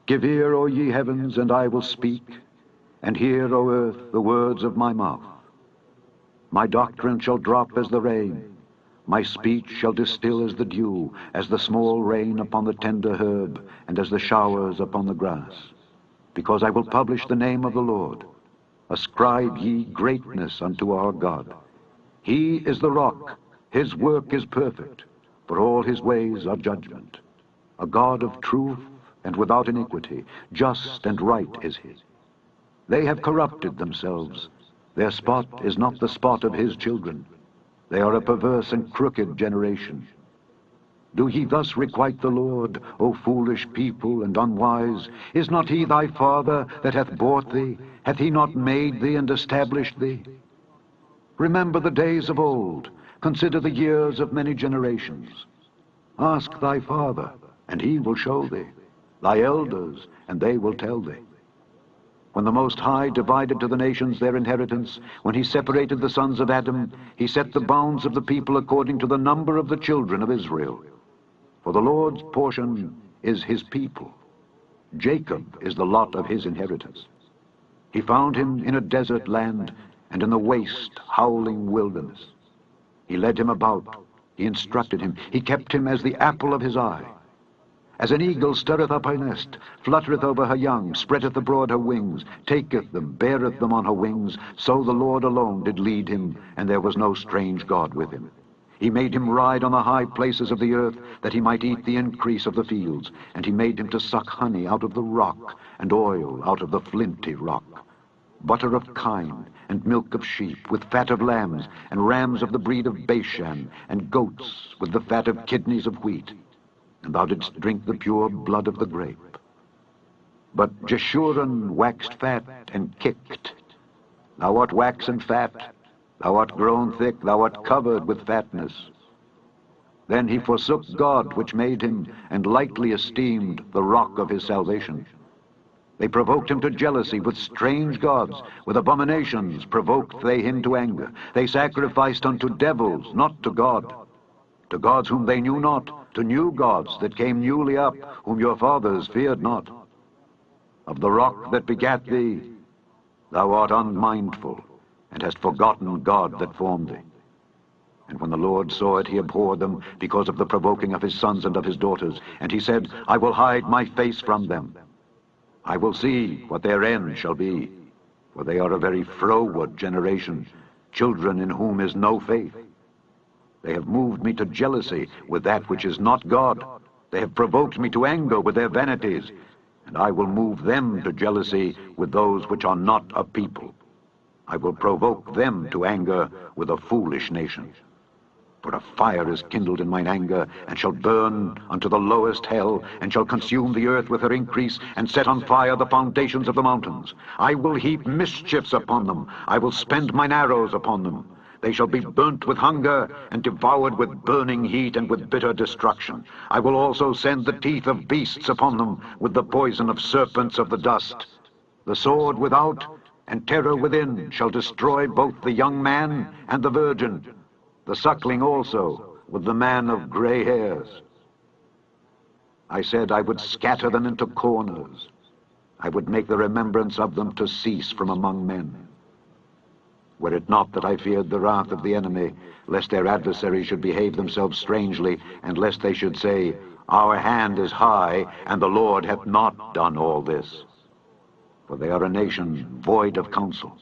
Give ear, O ye heavens, and I will speak, and hear, O earth, the words of my mouth. My doctrine shall drop as the rain, my speech shall distill as the dew, as the small rain upon the tender herb, and as the showers upon the grass. Because I will publish the name of the Lord. Ascribe ye greatness unto our God. He is the rock, his work is perfect, for all his ways are judgment. A God of truth and without iniquity, just and right is he. They have corrupted themselves. Their spot is not the spot of his children. They are a perverse and crooked generation. Do ye thus requite the Lord, O foolish people and unwise? Is not he thy father that hath bought thee? Hath he not made thee and established thee? Remember the days of old. Consider the years of many generations. Ask thy father, and he will show thee, thy elders, and they will tell thee. When the Most High divided to the nations their inheritance, when he separated the sons of Adam, he set the bounds of the people according to the number of the children of Israel. For the Lord's portion is his people. Jacob is the lot of his inheritance. He found him in a desert land and in the waste, howling wilderness. He led him about, he instructed him, he kept him as the apple of his eye. As an eagle stirreth up her nest, fluttereth over her young, spreadeth abroad her wings, taketh them, beareth them on her wings, so the Lord alone did lead him, and there was no strange God with him. He made him ride on the high places of the earth, that he might eat the increase of the fields, and he made him to suck honey out of the rock, and oil out of the flinty rock. Butter of kine, and milk of sheep, with fat of lambs, and rams of the breed of Bashan, and goats, with the fat of kidneys of wheat. And thou didst drink the pure blood of the grape. But Jeshurun waxed fat and kicked. Thou art waxen fat, thou art grown thick, thou art covered with fatness. Then he forsook God which made him, and lightly esteemed the rock of his salvation. They provoked him to jealousy with strange gods, with abominations provoked they him to anger. They sacrificed unto devils, not to God, to gods whom they knew not, to new gods that came newly up, whom your fathers feared not. Of the rock that begat thee, thou art unmindful, and hast forgotten God that formed thee. And when the Lord saw it, he abhorred them, because of the provoking of his sons and of his daughters. And he said, I will hide my face from them. I will see what their end shall be. For they are a very froward generation, children in whom is no faith. They have moved me to jealousy with that which is not God. They have provoked me to anger with their vanities. And I will move them to jealousy with those which are not a people. I will provoke them to anger with a foolish nation. For a fire is kindled in mine anger, and shall burn unto the lowest hell, and shall consume the earth with her increase, and set on fire the foundations of the mountains. I will heap mischiefs upon them. I will spend mine arrows upon them. They shall be burnt with hunger, and devoured with burning heat, and with bitter destruction. I will also send the teeth of beasts upon them, with the poison of serpents of the dust. The sword without, and terror within, shall destroy both the young man and the virgin, the suckling also, with the man of gray hairs. I said I would scatter them into corners. I would make the remembrance of them to cease from among men. Were it not that I feared the wrath of the enemy, lest their adversaries should behave themselves strangely, and lest they should say, Our hand is high, and the Lord hath not done all this. For they are a nation void of counsel,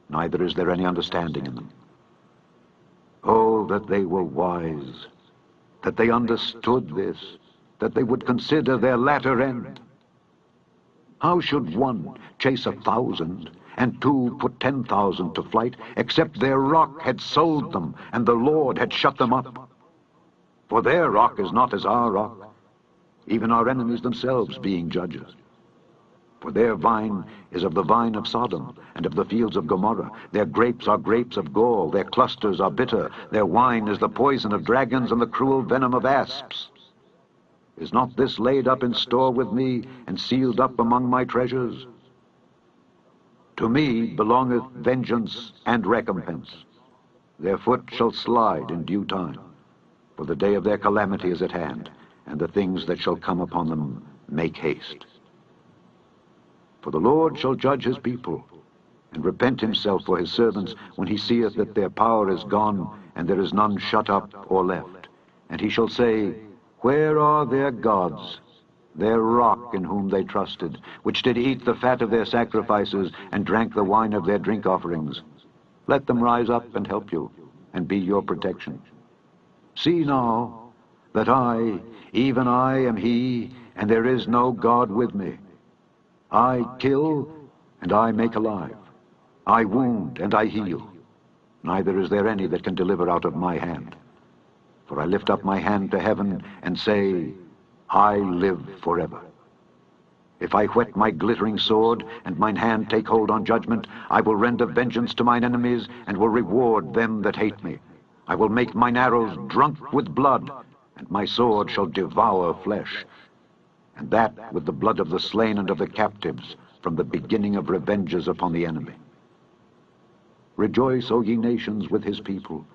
neither is there any understanding in them. Oh, that they were wise, that they understood this, that they would consider their latter end. How should one chase 1,000, and two put 10,000 to flight, except their rock had sold them, and the Lord had shut them up? For their rock is not as our rock, even our enemies themselves being judges. For their vine is of the vine of Sodom, and of the fields of Gomorrah. Their grapes are grapes of gall, their clusters are bitter. Their wine is the poison of dragons, and the cruel venom of asps. Is not this laid up in store with me, and sealed up among my treasures? To me belongeth vengeance and recompense. Their foot shall slide in due time, for the day of their calamity is at hand, and the things that shall come upon them make haste. For the Lord shall judge his people, and repent himself for his servants, when he seeth that their power is gone, and there is none shut up or left. And he shall say, Where are their gods, their rock in whom they trusted, which did eat the fat of their sacrifices, and drank the wine of their drink offerings? Let them rise up and help you, and be your protection. See now, that I, even I, am he, and there is no God with me. I kill, and I make alive. I wound, and I heal. Neither is there any that can deliver out of my hand. For I lift up my hand to heaven, and say, I live forever. If I whet my glittering sword, and mine hand take hold on judgment, I will render vengeance to mine enemies, and will reward them that hate me. I will make mine arrows drunk with blood, and my sword shall devour flesh, and that with the blood of the slain and of the captives, from the beginning of revenges upon the enemy. Rejoice, O ye nations, with his people,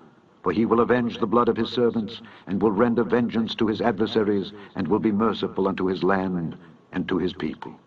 for he will avenge the blood of his servants, and will render vengeance to his adversaries, and will be merciful unto his land and to his people.